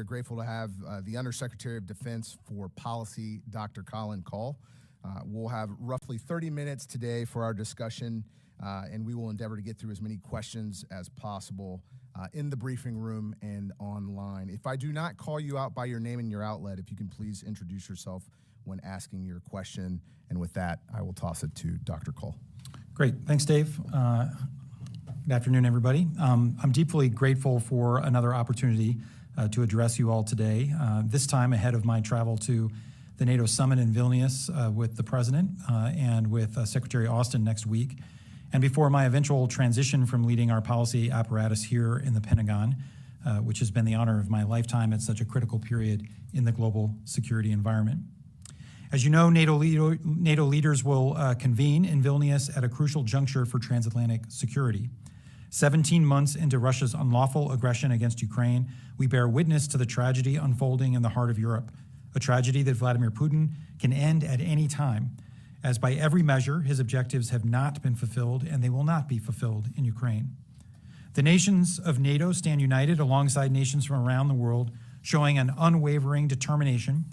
are grateful to have the Undersecretary of Defense for Policy, Dr. Colin Kahl. We'll have roughly 30 minutes today for our discussion, and we will endeavor to get through as many questions as possible in the briefing room and online. If I do not call you out by your name and your outlet, if you can please introduce yourself when asking your question. And with that, I will toss it to Dr. Kahl. Great. Thanks, Dave. Good afternoon, everybody. I'm deeply grateful for another opportunity to address you all today, this time ahead of my travel to the NATO summit in Vilnius with the President and with Secretary Austin next week, and before my eventual transition from leading our policy apparatus here in the Pentagon, which has been the honor of my lifetime at such a critical period in the global security environment. As you know, NATO leaders will convene in Vilnius at a crucial juncture for transatlantic security. 17 months into Russia's unlawful aggression against Ukraine, we bear witness to the tragedy unfolding in the heart of Europe, a tragedy that Vladimir Putin can end at any time, as by every measure, his objectives have not been fulfilled and they will not be fulfilled in Ukraine. The nations of NATO stand united alongside nations from around the world, showing an unwavering determination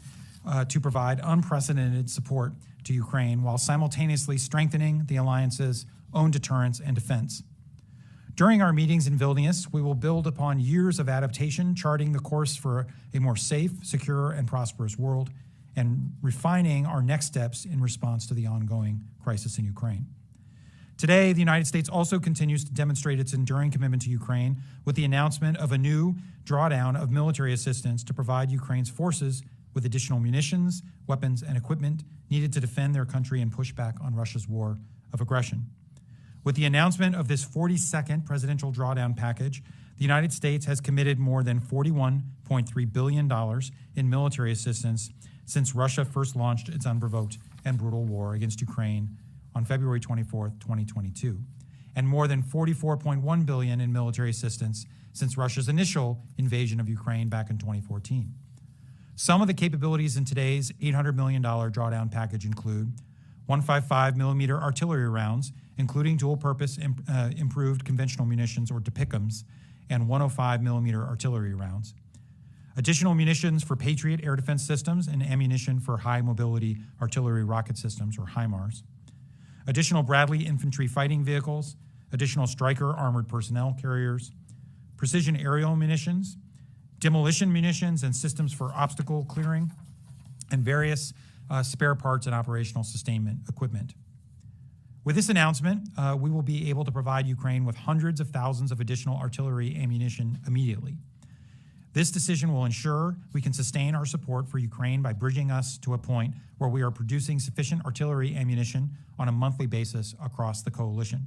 to provide unprecedented support to Ukraine while simultaneously strengthening the alliance's own deterrence and defense. During our meetings in Vilnius, we will build upon years of adaptation, charting the course for a more safe, secure, and prosperous world, and refining our next steps in response to the ongoing crisis in Ukraine. Today, the United States also continues to demonstrate its enduring commitment to Ukraine with the announcement of a new drawdown of military assistance to provide Ukraine's forces with additional munitions, weapons, and equipment needed to defend their country and push back on Russia's war of aggression. With the announcement of this 42nd presidential drawdown package, the United States has committed more than $41.3 billion in military assistance since Russia first launched its unprovoked and brutal war against Ukraine on February 24, 2022, and more than $44.1 billion in military assistance since Russia's initial invasion of Ukraine back in 2014. Some of the capabilities in today's $800 million drawdown package include 155 millimeter artillery rounds, including dual-purpose improved conventional munitions, or DPICMs, and 105 millimeter artillery rounds. Additional munitions for Patriot air defense systems and ammunition for high-mobility artillery rocket systems, or HIMARS. Additional Bradley infantry fighting vehicles, additional Stryker armored personnel carriers, precision aerial munitions, demolition munitions and systems for obstacle clearing, and various spare parts and operational sustainment equipment. With this announcement, we will be able to provide Ukraine with hundreds of thousands of additional artillery ammunition immediately. This decision will ensure we can sustain our support for Ukraine by bridging us to a point where we are producing sufficient artillery ammunition on a monthly basis across the coalition.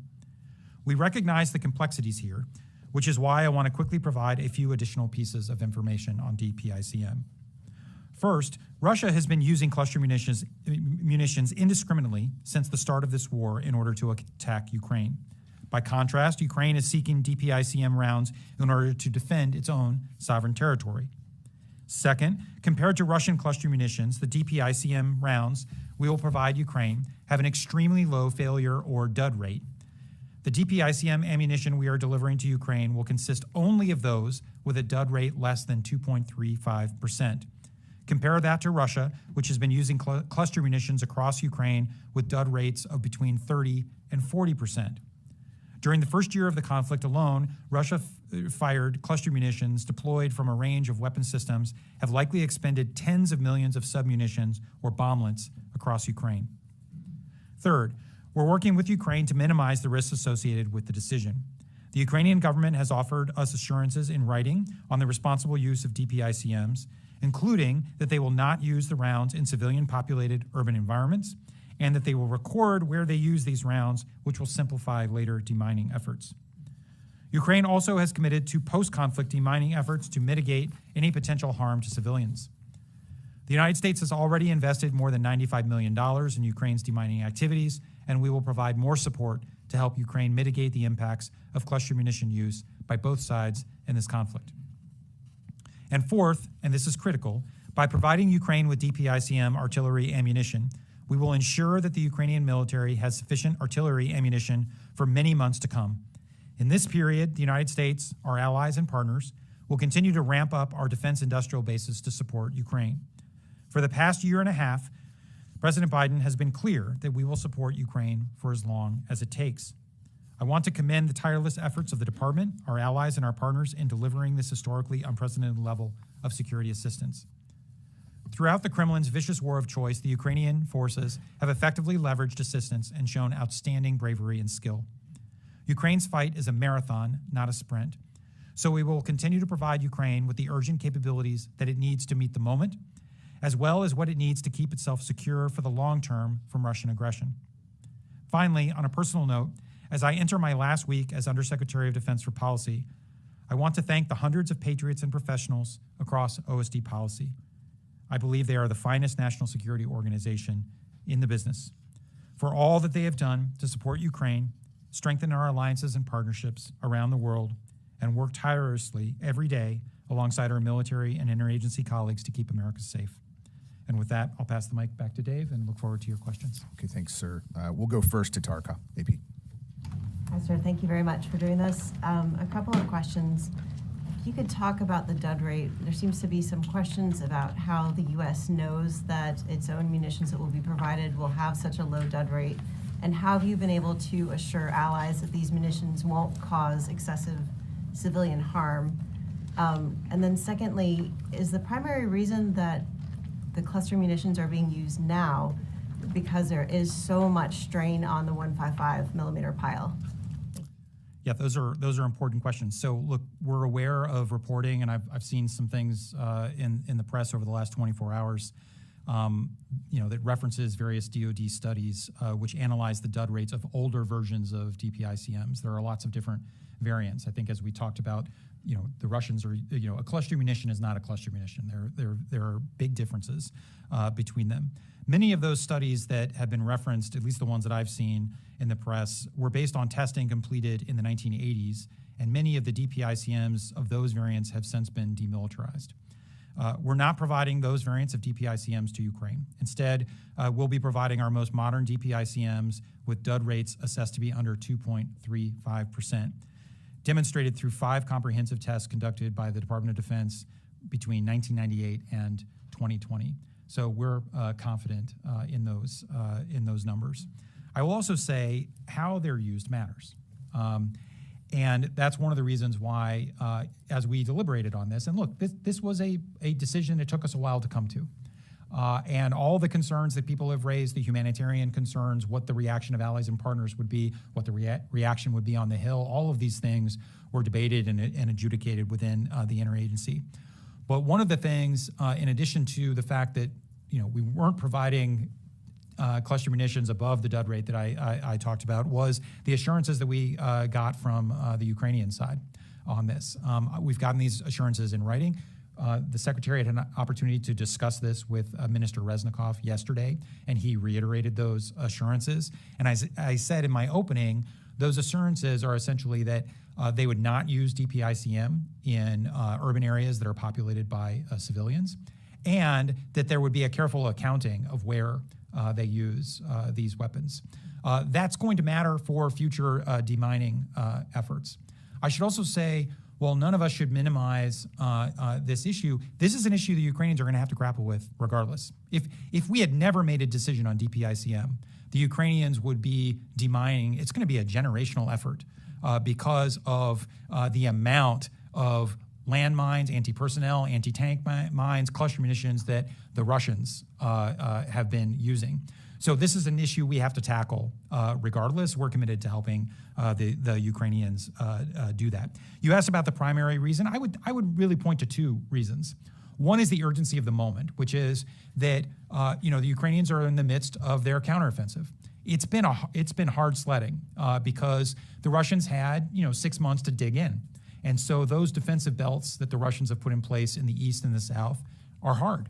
We recognize the complexities here, which is why I want to quickly provide a few additional pieces of information on DPICM. First, Russia has been using cluster munitions indiscriminately since the start of this war in order to attack Ukraine. By contrast, Ukraine is seeking DPICM rounds in order to defend its own sovereign territory. Second, compared to Russian cluster munitions, the DPICM rounds we will provide Ukraine have an extremely low failure or dud rate. The DPICM ammunition we are delivering to Ukraine will consist only of those with a dud rate less than 2.35%. Compare that to Russia, which has been using cluster munitions across Ukraine with dud rates of between 30 and 40%. During the first year of the conflict alone, Russia fired cluster munitions deployed from a range of weapon systems have likely expended tens of millions of submunitions or bomblets across Ukraine. Third, we're working with Ukraine to minimize the risks associated with the decision. The Ukrainian government has offered us assurances in writing on the responsible use of DPICMs, including that they will not use the rounds in civilian-populated urban environments, and that they will record where they use these rounds, which will simplify later demining efforts. Ukraine also has committed to post-conflict demining efforts to mitigate any potential harm to civilians. The United States has already invested more than $95 million in Ukraine's demining activities, and we will provide more support to help Ukraine mitigate the impacts of cluster munition use by both sides in this conflict. And fourth, and this is critical, by providing Ukraine with DPICM artillery ammunition, we will ensure that the Ukrainian military has sufficient artillery ammunition for many months to come. In this period, the United States, our allies and partners, will we'll continue to ramp up our defense industrial bases to support Ukraine. For the past year and a half, President Biden has been clear that we will support Ukraine for as long as it takes. I want to commend the tireless efforts of the department, our allies, and our partners in delivering this historically unprecedented level of security assistance. Throughout the Kremlin's vicious war of choice, the Ukrainian forces have effectively leveraged assistance and shown outstanding bravery and skill. Ukraine's fight is a marathon, not a sprint. So we will continue to provide Ukraine with the urgent capabilities that it needs to meet the moment, as well as what it needs to keep itself secure for the long term from Russian aggression. Finally, on a personal note, as I enter my last week as Undersecretary of Defense for Policy, I want to thank the hundreds of patriots and professionals across OSD policy. I believe they are the finest national security organization in the business for all that they have done to support Ukraine, strengthen our alliances and partnerships around the world, and work tirelessly every day alongside our military and interagency colleagues to keep America safe. And with that, I'll pass the mic back to Dave and look forward to your questions. Okay, thanks, sir. We'll go first to Tarka, AP. Hi, sir. Thank you very much for doing this. A couple of questions. If you could talk about the dud rate. There seems to be some questions about how the U.S. knows that its own munitions that will be provided will have such a low dud rate, and how have you been able to assure allies that these munitions won't cause excessive civilian harm? And then secondly, is the primary reason that the cluster munitions are being used now because there is so much strain on the 155 millimeter pile? Yeah, those are important questions. So look, we're aware of reporting, and I've seen some things in the press over the last 24 hours, that references various DoD studies which analyze the dud rates of older versions of DPICMs. There are lots of different variants. I think as we talked about, the Russians are, a cluster munition is not a cluster munition. There are big differences between them. Many of those studies that have been referenced, at least the ones that I've seen in the press, were based on testing completed in the 1980s, and many of the DPICMs of those variants have since been demilitarized. We're not providing those variants of DPICMs to Ukraine. Instead, we'll be providing our most modern DPICMs with dud rates assessed to be under 2.35%, demonstrated through 5 comprehensive tests conducted by the Department of Defense between 1998 and 2020. So we're confident in those numbers. I will also say how they're used matters. And that's one of the reasons why, as we deliberated on this, and look, this was a decision that took us a while to come to. And all the concerns that people have raised, the humanitarian concerns, what the reaction of allies and partners would be, what the reaction would be on the Hill, all of these things were debated and adjudicated within the interagency. But one of the things, in addition to the fact that we weren't providing cluster munitions above the dud rate that I talked about, was the assurances that we got from the Ukrainian side on this. We've gotten these assurances in writing. The Secretary had an opportunity to discuss this with Minister Reznikov yesterday, and he reiterated those assurances. And as I said in my opening, those assurances are essentially that they would not use DPICM in urban areas that are populated by civilians, and that there would be a careful accounting of where they use these weapons. That's going to matter for future demining efforts. I should also say, while none of us should minimize this issue, this is an issue the Ukrainians are going to have to grapple with regardless. If we had never made a decision on DPICM, the Ukrainians would be demining. It's going to be a generational effort because of the amount of landmines, anti-personnel, anti-tank mines, cluster munitions that the Russians have been using. So this is an issue we have to tackle regardless. We're committed to helping the Ukrainians do that. You asked about the primary reason. I would really point to 2 reasons. One is the urgency of the moment, which is that the Ukrainians are in the midst of their counteroffensive. It's been hard sledding because the Russians had 6 months to dig in. And so those defensive belts that the Russians have put in place in the east and the south are hard.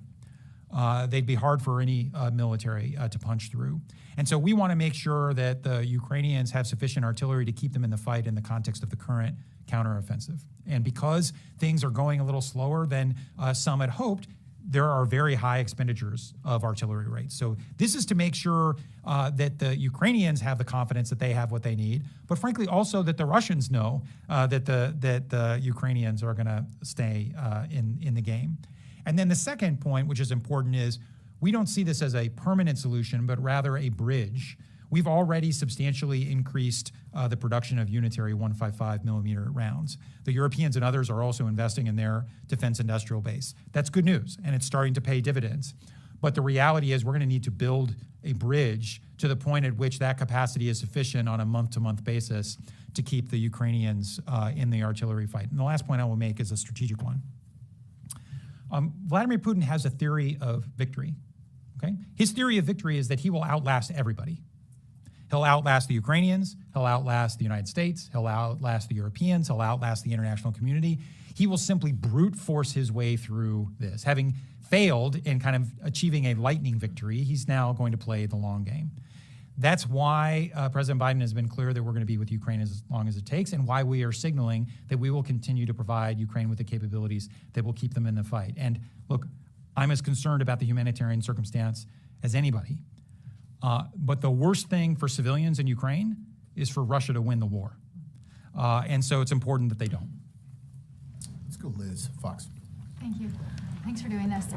They'd be hard for any military to punch through. And so we want to make sure that the Ukrainians have sufficient artillery to keep them in the fight in the context of the current counteroffensive. And because things are going a little slower than some had hoped, there are very high expenditures of artillery rates. So this is to make sure that the Ukrainians have the confidence that they have what they need, but frankly also that the Russians know that the Ukrainians are going to stay in the game. And then the second point, which is important, is we don't see this as a permanent solution, but rather a bridge. We've already substantially increased the production of unitary 155 millimeter rounds. The Europeans and others are also investing in their defense industrial base. That's good news, and it's starting to pay dividends. But the reality is we're going to need to build a bridge to the point at which that capacity is sufficient on a month-to-month basis to keep the Ukrainians in the artillery fight. And the last point I will make is a strategic one. Vladimir Putin has a theory of victory. Okay? His theory of victory is that he will outlast everybody. He'll outlast the Ukrainians, he'll outlast the United States, he'll outlast the Europeans, he'll outlast the international community. He will simply brute force his way through this. Having failed in kind of achieving a lightning victory, he's now going to play the long game. That's why President Biden has been clear that we're going to be with Ukraine as long as it takes, and why we are signaling that we will continue to provide Ukraine with the capabilities that will keep them in the fight. And look, I'm as concerned about the humanitarian circumstance as anybody. But the worst thing for civilians in Ukraine is for Russia to win the war. And so it's important that they don't. Let's go, Liz Fox. Thank you. Thanks for doing this.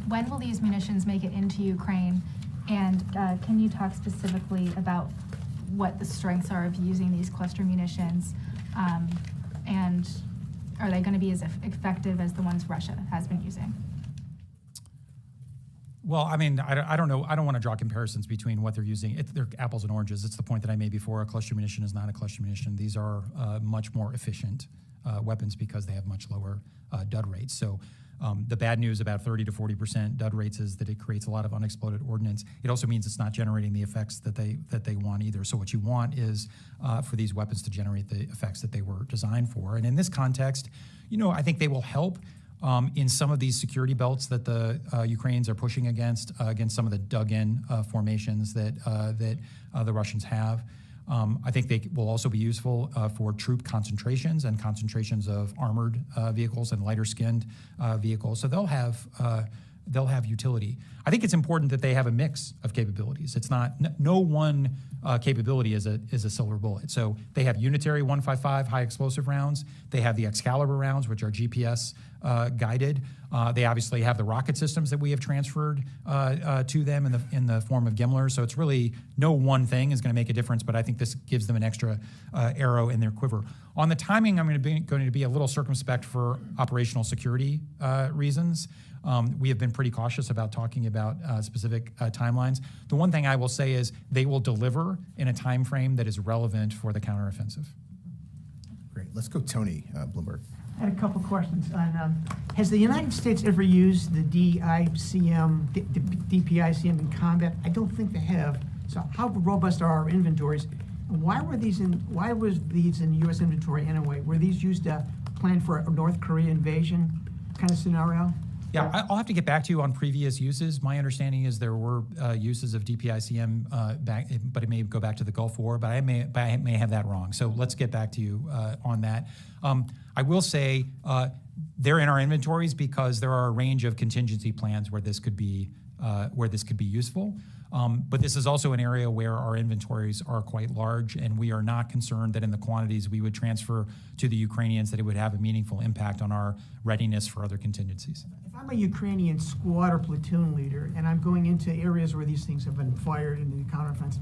When will these munitions make it into Ukraine? And can you talk specifically about what the strengths are of using these cluster munitions? And are they going to be as effective as the ones Russia has been using? Well, I mean, I don't know. I don't want to draw comparisons between what they're using. They're apples and oranges. It's the point that I made before. A cluster munition is not a cluster munition. These are much more efficient weapons because they have much lower dud rates. So the bad news about 30 to 40% dud rates is that it creates a lot of unexploded ordnance. It also means it's not generating the effects that they want either. So what you want is for these weapons to generate the effects that they were designed for. And in this context, I think they will help in some of these security belts that the Ukrainians are pushing against some of the dug-in formations that the Russians have. I think they will also be useful for troop concentrations and concentrations of armored vehicles and lighter-skinned vehicles. So they'll have utility. I think it's important that they have a mix of capabilities. It's not no one capability is a silver bullet. So they have unitary 155 high explosive rounds. They have the Excalibur rounds, which are GPS guided. They obviously have the rocket systems that we have transferred to them in the form of Gimlers. So it's really no one thing is going to make a difference, but I think this gives them an extra arrow in their quiver. On the timing, I'm going to be a little circumspect for operational security reasons. We have been pretty cautious about talking about specific timelines. The one thing I will say is they will deliver in a time frame that is relevant for the counteroffensive. Great. Let's go, Tony Bloomberg. I had a couple questions. Has the United States ever used the DPICM in combat? I don't think they have. So how robust are our inventories? And why was these in U.S. inventory anyway? Were these used to plan for a North Korea invasion kind of scenario? Yeah, I'll have to get back to you on previous uses. My understanding is there were uses of DPICM back, but it may go back to the Gulf War, but I may have that wrong. So let's get back to you on that. I will say they're in our inventories because there are a range of contingency plans where this could be useful. But this is also an area where our inventories are quite large, and we are not concerned that in the quantities we would transfer to the Ukrainians that it would have a meaningful impact on our readiness for other contingencies. If I'm a Ukrainian squad or platoon leader and I'm going into areas where these things have been fired in the counteroffensive,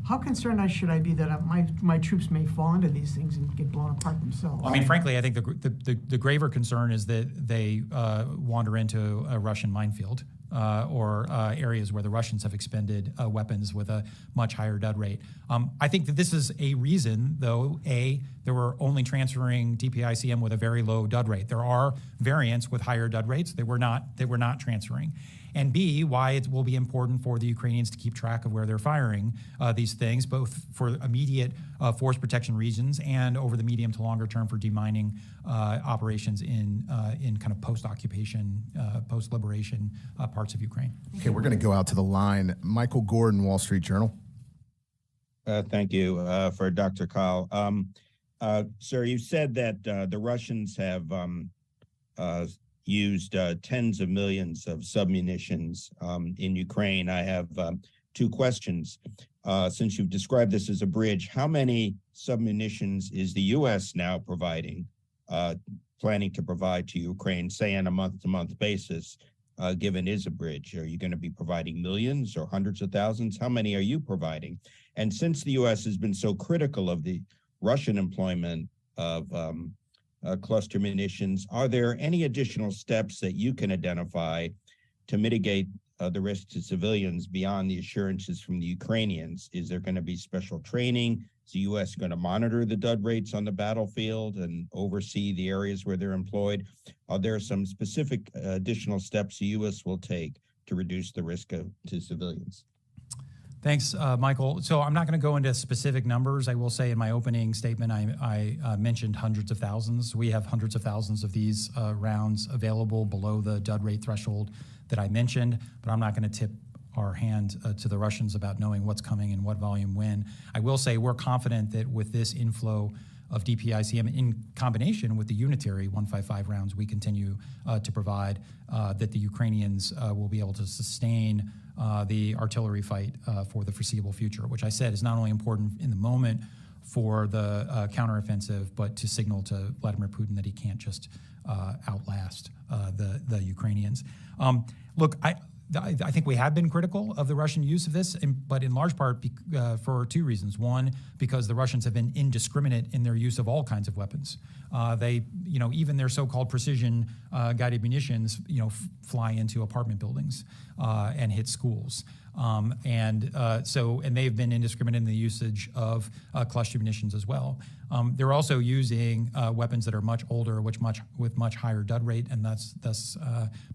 how concerned should I be that my troops may fall into these things and get blown apart themselves? I mean, frankly, I think the graver concern is that they wander into a Russian minefield or areas where the Russians have expended weapons with a much higher dud rate. I think that this is a reason, though, they were only transferring DPICM with a very low dud rate. There are variants with higher dud rates that we're not transferring. And B, why it will be important for the Ukrainians to keep track of where they're firing these things, both for immediate force protection regions and over the medium to longer term for demining operations in kind of post-occupation, post-liberation parts of Ukraine. Okay, we're going to go out to the line. Michael Gordon, Wall Street Journal. Thank you for Dr. Kyle. Sir, you said that the Russians have used tens of millions of submunitions in Ukraine. I have two questions. Since you've described this as a bridge, how many submunitions is the U.S. now planning to provide to Ukraine, say on a month-to-month basis, given is a bridge? Are you going to be providing millions or hundreds of thousands? How many are you providing? And since the U.S. has been so critical of the Russian employment of cluster munitions, are there any additional steps that you can identify to mitigate the risk to civilians beyond the assurances from the Ukrainians? Is there going to be special training? Is the U.S. going to monitor the dud rates on the battlefield and oversee the areas where they're employed? Are there some specific additional steps the U.S. will take to reduce the risk to civilians? Thanks, Michael. So I'm not going to go into specific numbers. I will say in my opening statement, I mentioned hundreds of thousands. We have hundreds of thousands of these rounds available below the dud rate threshold that I mentioned, but I'm not going to tip our hand to the Russians about knowing what's coming and what volume when. I will say we're confident that with this inflow of DPICM in combination with the unitary 155 rounds we continue to provide, that the Ukrainians will be able to sustain the artillery fight for the foreseeable future, which I said is not only important in the moment for the counteroffensive, but to signal to Vladimir Putin that he can't just outlast the Ukrainians. Look, I think we have been critical of the Russian use of this, but in large part for two reasons. One, because the Russians have been indiscriminate in their use of all kinds of weapons. They, even their so-called precision guided munitions, fly into apartment buildings and hit schools. And they've been indiscriminate in the usage of cluster munitions as well. They're also using weapons that are much older, with much higher dud rate, and thus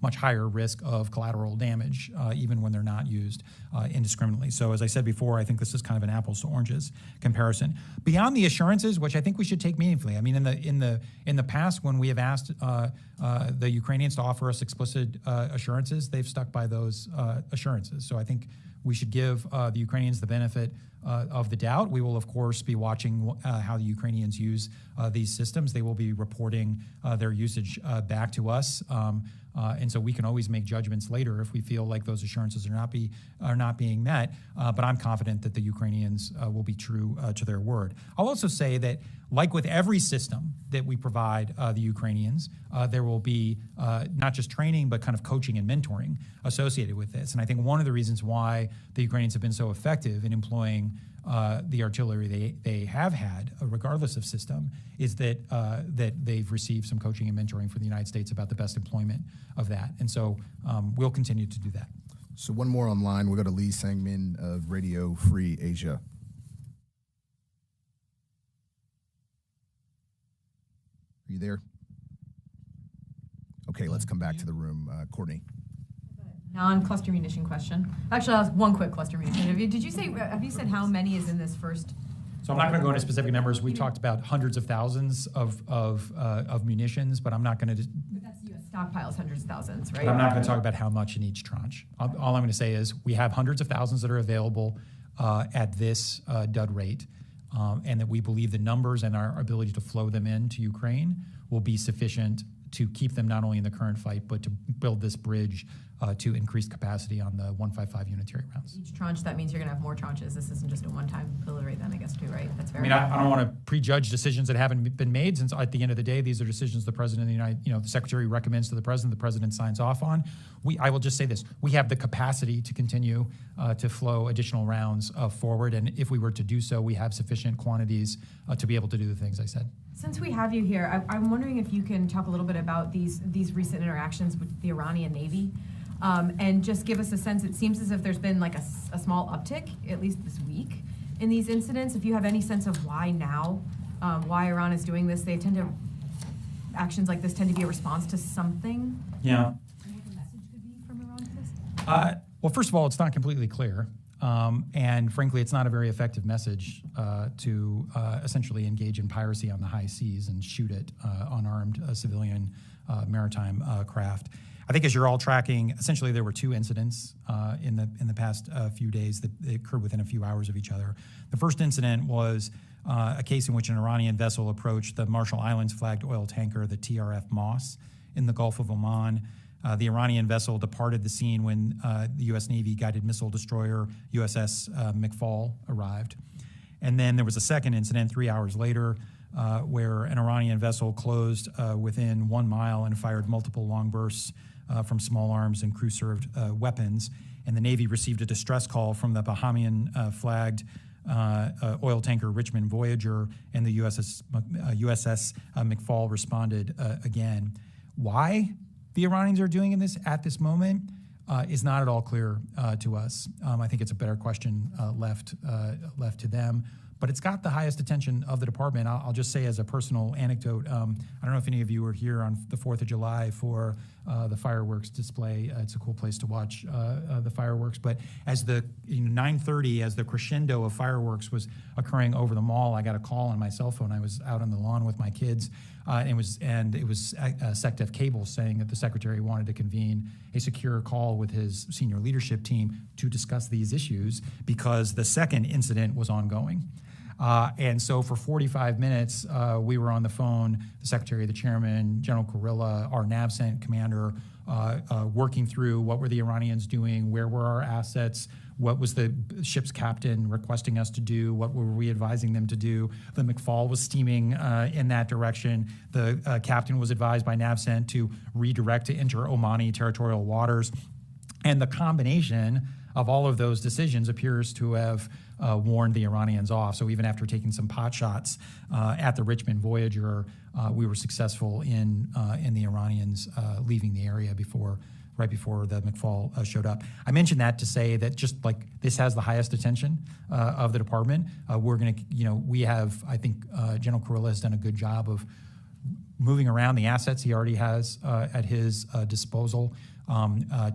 much higher risk of collateral damage, even when they're not used indiscriminately. So, as I said before, I think this is kind of an apples to oranges comparison. Beyond the assurances, which I think we should take meaningfully. I mean, in the past, when we have asked the Ukrainians to offer us explicit assurances, they've stuck by those assurances. So I think we should give the Ukrainians the benefit of the doubt. We will, of course, be watching how the Ukrainians use these systems. They will be reporting their usage back to us. And so we can always make judgments later if we feel like those assurances are not being met. But I'm confident that the Ukrainians will be true to their word. I'll also say that, like with every system that we provide the Ukrainians, there will be not just training, but kind of coaching and mentoring associated with this. And I think one of the reasons why the Ukrainians have been so effective in employing the artillery they have had, regardless of system, is that they've received some coaching and mentoring from the United States about the best employment of that. And so we'll continue to do that. So one more online. We'll go to Lee Sangmin of Radio Free Asia. Are you there? Okay, let's come back to the room. Courtney. Non-cluster munition question. Actually, I'll ask one quick cluster munition. Have you said how many is in this first? So I'm not going to go into specific numbers. We talked about hundreds of thousands of munitions, but I'm not going to. But that's U.S. stockpiles, hundreds of thousands, right? But I'm not going to talk about how much in each tranche. All I'm going to say is we have hundreds of thousands that are available at this dud rate, and that we believe the numbers and our ability to flow them into Ukraine will be sufficient to keep them not only in the current fight, but to build this bridge to increase capacity on the 155 unitary rounds. Each tranche, that means you're going to have more tranches. This isn't just a one-time delivery then, I guess, too, right? That's very. I don't want to prejudge decisions that haven't been made, since at the end of the day, these are decisions the President of the the Secretary recommends to the President signs off on. I will just say this, we have the capacity to continue to flow additional rounds forward, and if we were to do so, we have sufficient quantities to be able to do the things I said. Since we have you here, I'm wondering if you can talk a little bit about these recent interactions with the Iranian Navy, and just give us a sense. It seems as if there's been like a small uptick, at least this week, in these incidents. If you have any sense of why now, why Iran is doing this, actions like this tend to be a response to something. Yeah. And what the message could be from Iran to this? Well, first of all, it's not completely clear. And frankly, it's not a very effective message to essentially engage in piracy on the high seas and shoot at unarmed civilian maritime craft. I think as you're all tracking, essentially there were two incidents in the past few days that occurred within a few hours of each other. The first incident was a case in which an Iranian vessel approached the Marshall Islands flagged oil tanker, the TRF Moss, in the Gulf of Oman. The Iranian vessel departed the scene when the U.S. Navy guided missile destroyer USS McFall arrived. And then there was a second incident 3 hours later where an Iranian vessel closed within 1 mile and fired multiple long bursts from small arms and crew-served weapons. And the Navy received a distress call from the Bahamian-flagged oil tanker Richmond Voyager, and the USS McFall responded again. Why the Iranians are doing this at this moment is not at all clear to us. I think it's a better question left to them. But it's got the highest attention of the department. I'll just say as a personal anecdote, I don't know if any of you were here on the 4th of July for the fireworks display. It's a cool place to watch the fireworks. But as the 9:30, as the crescendo of fireworks was occurring over the mall, I got a call on my cell phone. I was out on the lawn with my kids, and it was SecDef Cable saying that the secretary wanted to convene a secure call with his senior leadership team to discuss these issues because the second incident was ongoing. And so for 45 minutes, we were on the phone, the secretary, the chairman, General Kurilla, our NAVCENT commander, working through what were the Iranians doing, where were our assets, what was the ship's captain requesting us to do, what were we advising them to do. The McFall was steaming in that direction. The captain was advised by NAVCENT to redirect to enter Omani territorial waters. And the combination of all of those decisions appears to have warned the Iranians off. So even after taking some pot shots at the Richmond Voyager, we were successful in the Iranians leaving the area right before the McFall showed up. I mentioned that to say that just like this has the highest attention of the department. We're going to, we have, I think General Kurilla has done a good job of moving around the assets he already has at his disposal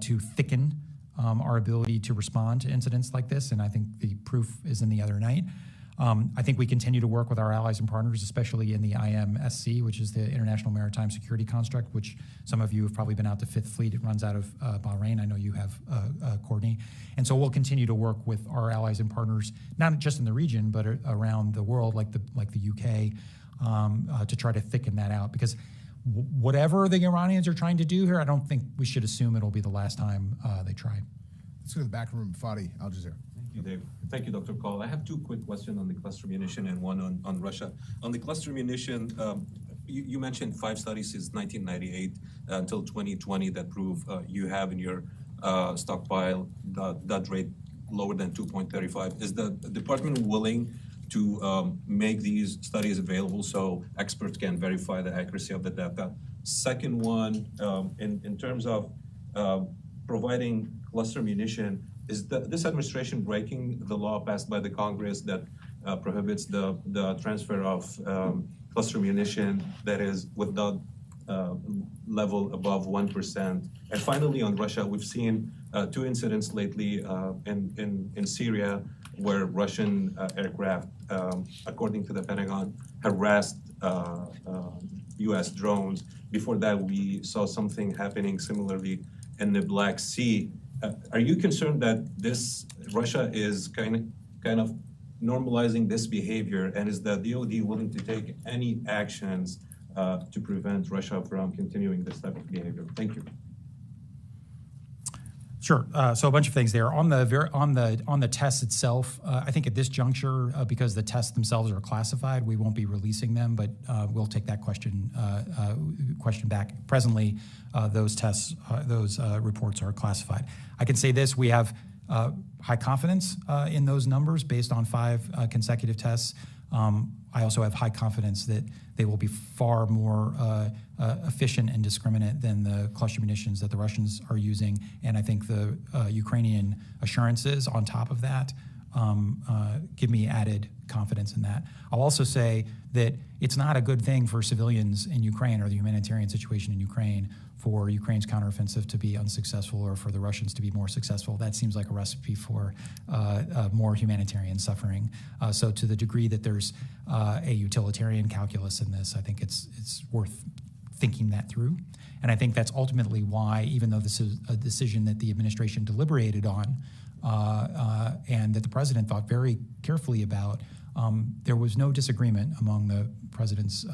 to thicken our ability to respond to incidents like this, and I think the proof is in the other night. I think we continue to work with our allies and partners, especially in the IMSC, which is the International Maritime Security Construct, which some of you have probably been out to Fifth Fleet. It runs out of Bahrain. I know you have, Courtney. And so we'll continue to work with our allies and partners, not just in the region, but around the world, like the UK, to try to thicken that out. Because whatever the Iranians are trying to do here, I don't think we should assume it'll be the last time they try. Let's go to the back room. Fadi, Al Jazeera. Thank you, Dave. Thank you, Dr. Call. I have two quick questions on the cluster munition and one on Russia. On the cluster munition, you mentioned 5 studies since 1998 until 2020 that prove you have in your stockpile that rate lower than 2.35. Is the department willing to make these studies available so experts can verify the accuracy of the data? Second one, in terms of providing cluster munition, is this administration breaking the law passed by the Congress that prohibits the transfer of cluster munition that is with the level above 1%? And finally, on Russia, we've seen 2 incidents lately in Syria where Russian aircraft, according to the Pentagon, harassed U.S. drones. Before that, we saw something happening similarly in the Black Sea. Are you concerned that Russia is kind of normalizing this behavior, and is the DoD willing to take any actions to prevent Russia from continuing this type of behavior? Thank you. Sure. So a bunch of things there. On the test itself, I think at this juncture, because the tests themselves are classified, we won't be releasing them, but we'll take that question back. Presently, those tests, those reports are classified. I can say this: we have high confidence in those numbers based on 5 consecutive tests. I also have high confidence that they will be far more efficient and discriminate than the cluster munitions that the Russians are using. And I think the Ukrainian assurances on top of that give me added confidence in that. I'll also say that it's not a good thing for civilians in Ukraine or the humanitarian situation in Ukraine for Ukraine's counteroffensive to be unsuccessful or for the Russians to be more successful. That seems like a recipe for more humanitarian suffering. So to the degree that there's a utilitarian calculus in this, I think it's worth thinking that through. And I think that's ultimately why, even though this is a decision that the administration deliberated on and that the president thought very carefully about, there was no disagreement among the president's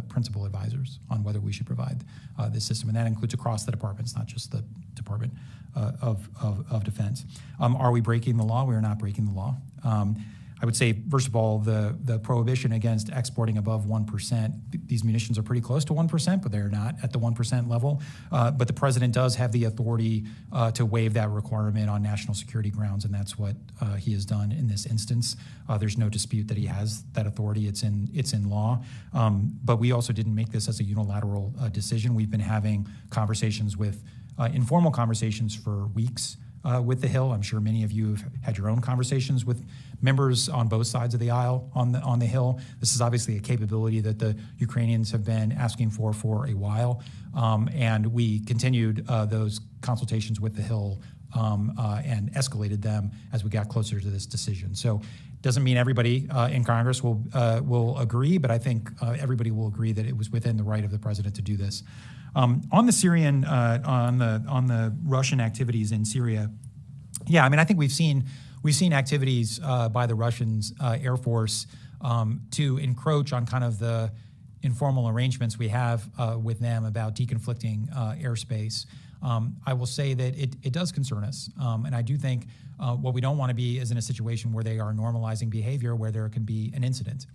principal advisors on whether we should provide this system, and that includes across the departments, not just the Department of Defense. Are we breaking the law? We are not breaking the law. I would say, first of all, the prohibition against exporting above 1%, these munitions are pretty close to 1%, but they're not at the 1% level. But the president does have the authority to waive that requirement on national security grounds, and that's what he has done in this instance. There's no dispute that he has that authority. It's in law. But we also didn't make this as a unilateral decision. We've been having conversations with, informal conversations for weeks with the Hill. I'm sure many of you have had your own conversations with members on both sides of the aisle on the Hill. This is obviously a capability that the Ukrainians have been asking for a while, and we continued those consultations with the Hill and escalated them as we got closer to this decision. So it doesn't mean everybody in Congress will agree, but I think everybody will agree that it was within the right of the president to do this. On the Syrian, on the Russian activities in Syria, yeah, I mean, I think we've seen activities by the Russians Air Force to encroach on kind of the informal arrangements we have with them about deconflicting airspace. I will say that it does concern us, and I do think what we don't want to be is in a situation where they are normalizing behavior where there can be an incident.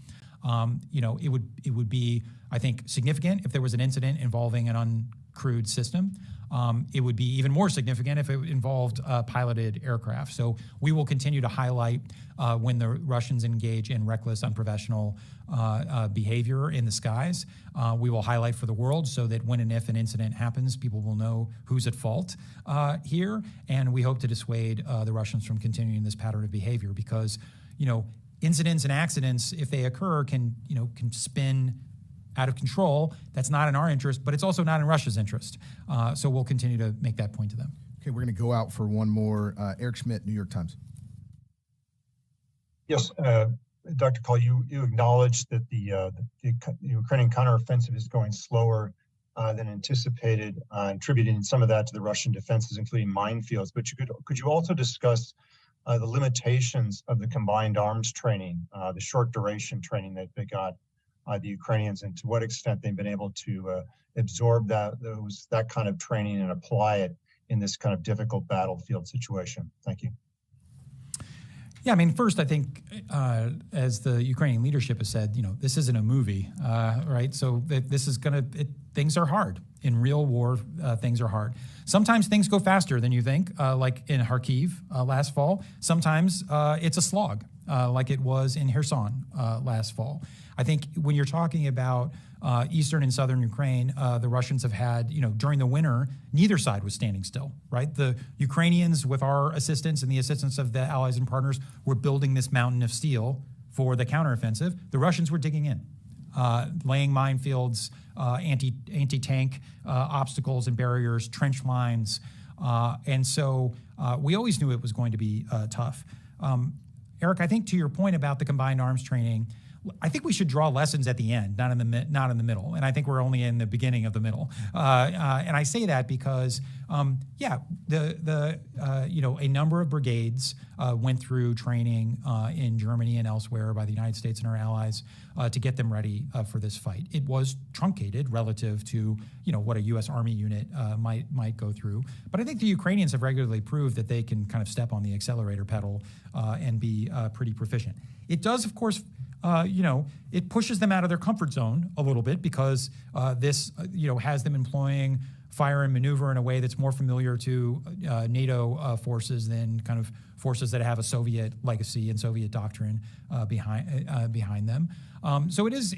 It would be, I think, significant if there was an incident involving an uncrewed system. It would be even more significant if it involved piloted aircraft. So we will continue to highlight when the Russians engage in reckless, unprofessional behavior in the skies. We will highlight for the world so that when and if an incident happens, people will know who's at fault here. And we hope to dissuade the Russians from continuing this pattern of behavior because, incidents and accidents, if they occur, can spin out of control. That's not in our interest, but it's also not in Russia's interest. So we'll continue to make that point to them. Okay, we're going to go out for one more. Eric Schmidt, New York Times. Yes, Dr. Call, you acknowledged that the Ukrainian counteroffensive is going slower than anticipated, attributing some of that to the Russian defenses, including minefields. But could you also discuss the limitations of the combined arms training, the short duration training that they got the Ukrainians, and to what extent they've been able to absorb that kind of training and apply it in this kind of difficult battlefield situation? Thank you. Yeah, I mean, first, I think, as the Ukrainian leadership has said, this isn't a movie, right? So this is things are hard. In real war, things are hard. Sometimes things go faster than you think, like in Kharkiv last fall. Sometimes it's a slog, like it was in Kherson last fall. I think when you're talking about eastern and southern Ukraine, the Russians have had, during the winter, neither side was standing still, right? The Ukrainians, with our assistance and the assistance of the allies and partners, were building this mountain of steel for the counteroffensive. The Russians were digging in, laying minefields, anti-tank obstacles and barriers, trench lines. And so we always knew it was going to be tough. Eric, I think to your point about the combined arms training, I think we should draw lessons at the end, not in the middle. And I think we're only in the beginning of the middle. And I say that because, a number of brigades went through training in Germany and elsewhere by the United States and our allies to get them ready for this fight. It was truncated relative to, what a U.S. Army unit might go through. But I think the Ukrainians have regularly proved that they can kind of step on the accelerator pedal and be pretty proficient. It does, of course, it pushes them out of their comfort zone a little bit because this, has them employing fire and maneuver in a way that's more familiar to NATO forces than kind of forces that have a Soviet legacy and Soviet doctrine behind them. So it is,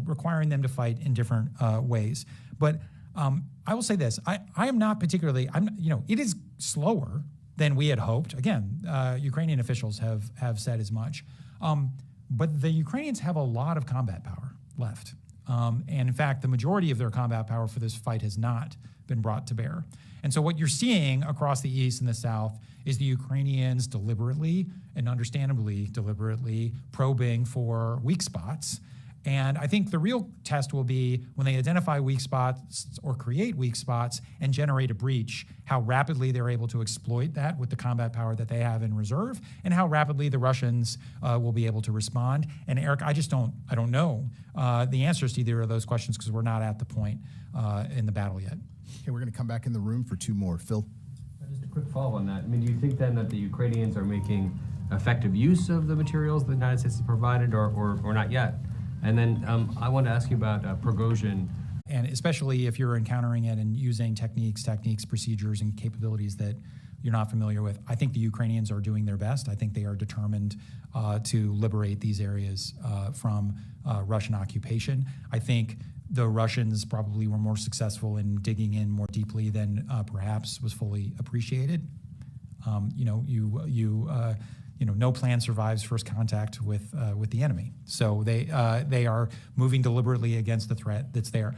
requiring them to fight in different ways. But I will say this: I am not particularly. It is slower than we had hoped. Again, Ukrainian officials have said as much. But the Ukrainians have a lot of combat power left. And in fact, the majority of their combat power for this fight has not been brought to bear. And so what you're seeing across the East and the South is the Ukrainians deliberately and understandably deliberately probing for weak spots And I think the real test will be when they identify weak spots or create weak spots and generate a breach, how rapidly they're able to exploit that with the combat power that they have in reserve, and how rapidly the Russians will be able to respond. And Eric, I don't know the answers to either of those questions because we're not at the point in the battle yet. Okay, we're going to come back in the room for two more. Phil? Just a quick follow on that. I mean, do you think then that the Ukrainians are making effective use of the materials the United States has provided or not yet? And then I want to ask you about Progosian. And especially if you're encountering it and using techniques, procedures, and capabilities that you're not familiar with. I think the Ukrainians are doing their best. I think they are determined to liberate these areas from Russian occupation. I think the Russians probably were more successful in digging in more deeply than perhaps was fully appreciated. No plan survives first contact with the enemy. So they are moving deliberately against the threat that's there.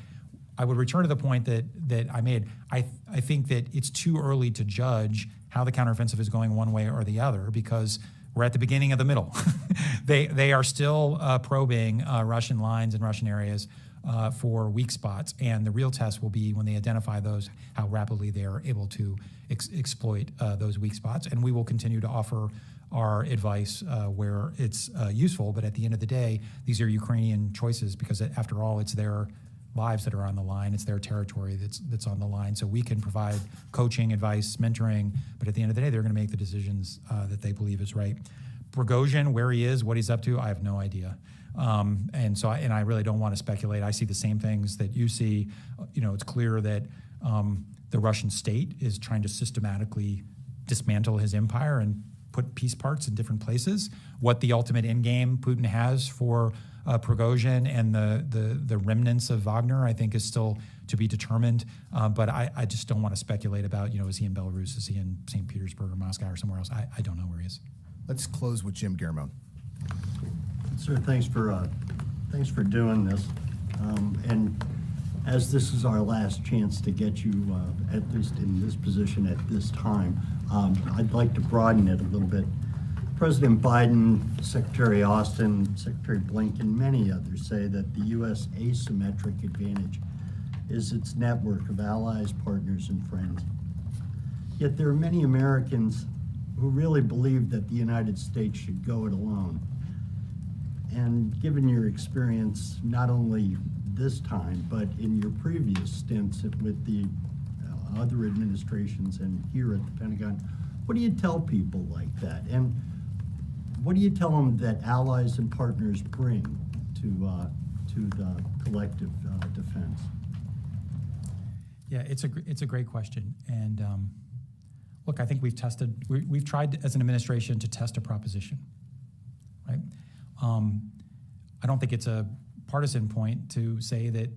I would return to the point that I made. I think that it's too early to judge how the counteroffensive is going one way or the other because we're at the beginning of the middle. They are still probing Russian lines and Russian areas for weak spots, and the real test will be when they identify those, how rapidly they are able to exploit those weak spots. And we will continue to offer our advice where it's useful, but at the end of the day, these are Ukrainian choices because after all, it's their lives that are on the line, it's their territory that's on the line. So we can provide coaching, advice, mentoring, but at the end of the day, they're gonna make the decisions that they believe is right. Prigozhin, where he is, what he's up to, I have no idea. And I really don't want to speculate. I see the same things that you see. It's clear that the Russian state is trying to systematically dismantle his empire and put piece parts in different places. What the ultimate end game Putin has for Prigozhin and the remnants of Wagner, I think, is still to be determined. But I just don't want to speculate about, is he in Belarus? Is he in St. Petersburg or Moscow or somewhere else? I don't know where he is. Let's close with Jim Garamone. Sir, thanks for doing this. And as this is our last chance to get you, at least in this position at this time, I'd like to broaden it a little bit. President Biden, Secretary Austin, Secretary Blinken, many others say that the U.S. asymmetric advantage is its network of allies, partners, and friends. Yet there are many Americans who really believe that the United States should go it alone. And given your experience, not only this time, but in your previous stints with the other administrations and here at the Pentagon, what do you tell people like that? And what do you tell them that allies and partners bring to the collective defense? Yeah, it's a great question. And look, I think we've tried as an administration to test a proposition, right? I don't think it's a partisan point to say that,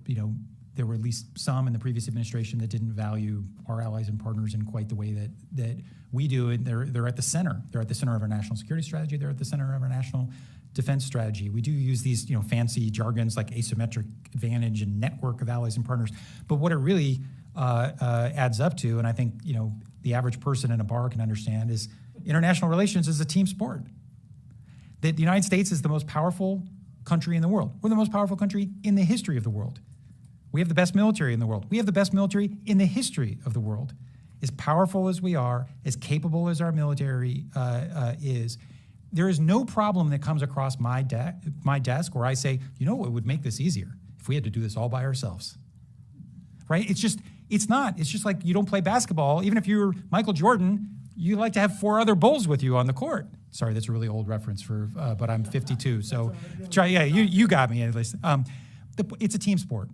there were at least some in the previous administration that didn't value our allies and partners in quite the way that we do. And they're at the center. They're at the center of our national security strategy. They're at the center of our national defense strategy. We do use these, fancy jargons like asymmetric advantage and network of allies and partners. But what it really adds up to, and I think, the average person in a bar can understand, is international relations is a team sport. That the United States is the most powerful country in the world. We're the most powerful country in the history of the world. We have the best military in the world. We have the best military in the history of the world. As powerful as we are, as capable as our military is, there is no problem that comes across my desk where I say, what would make this easier if we had to do this all by ourselves, right? It's just like you don't play basketball. Even if you're Michael Jordan, you like to have 4 other Bulls with you on the court. Sorry, that's a really old reference but I'm 52, so you got me at least. It's a team sport.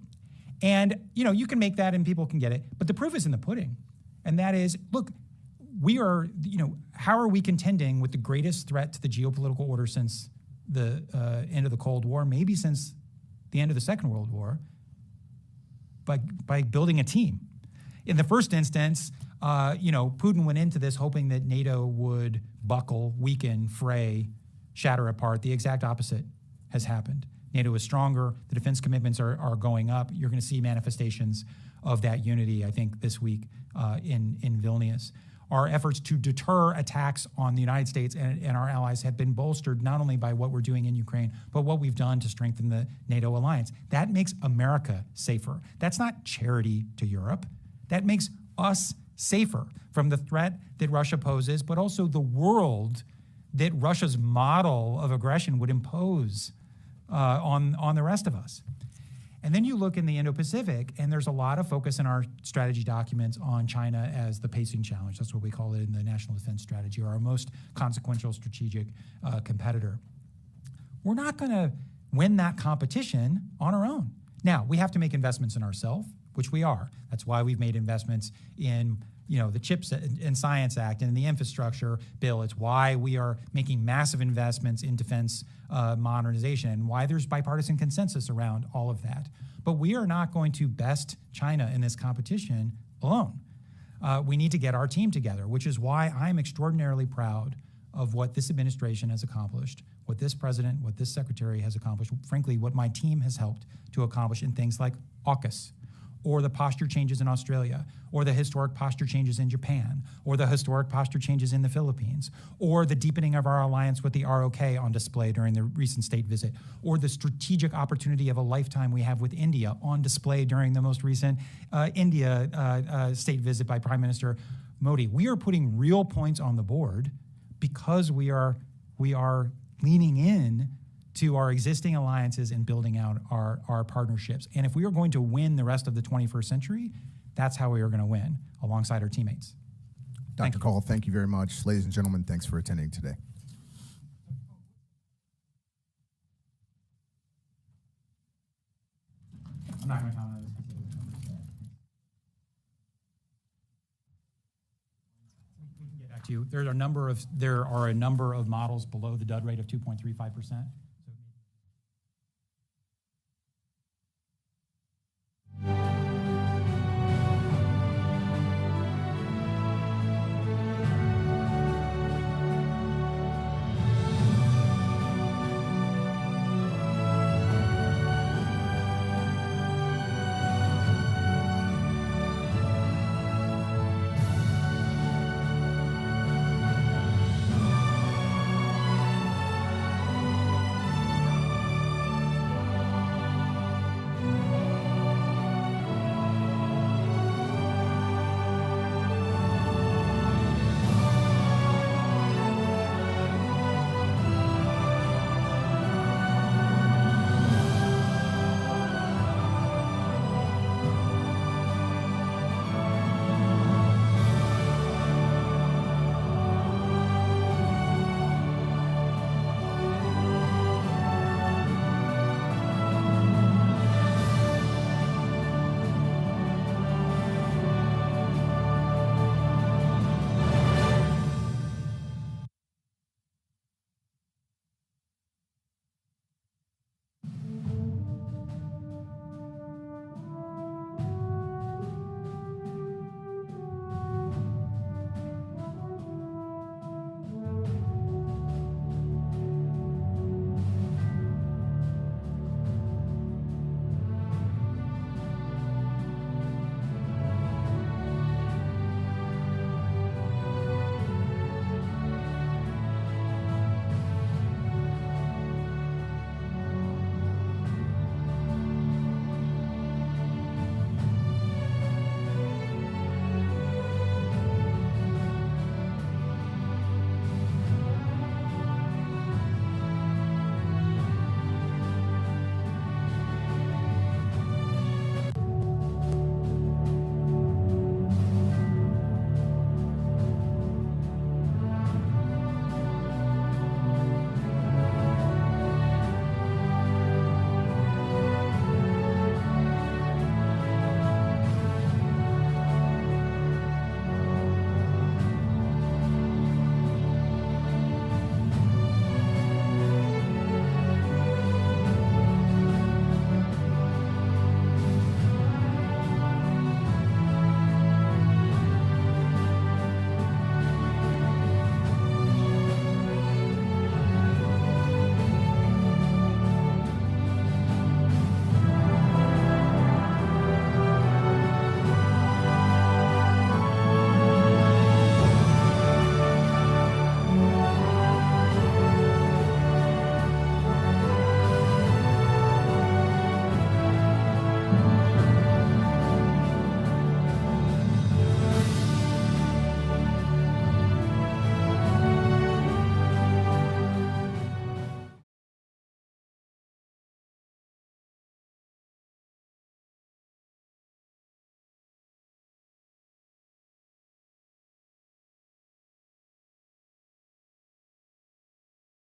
And, you can make that and people can get it, but the proof is in the pudding. And that is, look, we are, how are we contending with the greatest threat to the geopolitical order since the end of the Cold War, maybe since the end of the Second World War, by building a team. In the first instance, Putin went into this hoping that NATO would buckle, weaken, fray, shatter apart. The exact opposite has happened. NATO is stronger. The defense commitments are going up. You're going to see manifestations of that unity, I think, this week in Vilnius. our efforts to deter attacks on the United States and our allies have been bolstered not only by what we're doing in Ukraine, but what we've done to strengthen the NATO alliance. That makes America safer. That's not charity to Europe. That makes us safer from the threat that Russia poses, but also the world that Russia's model of aggression would impose on the rest of us. And then you look in the Indo-Pacific, and there's a lot of focus in our strategy documents on China as the pacing challenge. That's what we call it in the National Defense Strategy, or our most consequential strategic competitor. We're not going to win that competition on our own. Now, we have to make investments in ourselves, which we are. That's why we've made investments in the CHIPS and Science Act and the infrastructure bill. It's why we are making massive investments in defense modernization, and why there's bipartisan consensus around all of that. But we are not going to best China in this competition alone. We need to get our team together, which is why I'm extraordinarily proud of what this administration has accomplished, what this president, what this secretary has accomplished, frankly, what my team has helped to accomplish in things like AUKUS, or the posture changes in Australia, or the historic posture changes in Japan, or the historic posture changes in the Philippines, or the deepening of our alliance with the ROK on display during the recent state visit, or the strategic opportunity of a lifetime we have with India on display during the most recent India state visit by Prime Minister Modi. We are putting real points on the board because we are leaning in to our existing alliances and building out our partnerships. And if we are going to win the rest of the 21st century, that's how we are going to win, alongside our teammates. Dr. Call, thank you very much. Ladies and gentlemen, thanks for attending today. I'm not going to comment on this specific numbers. We can get back to you. There are a number of models below the dud rate of 2.35%.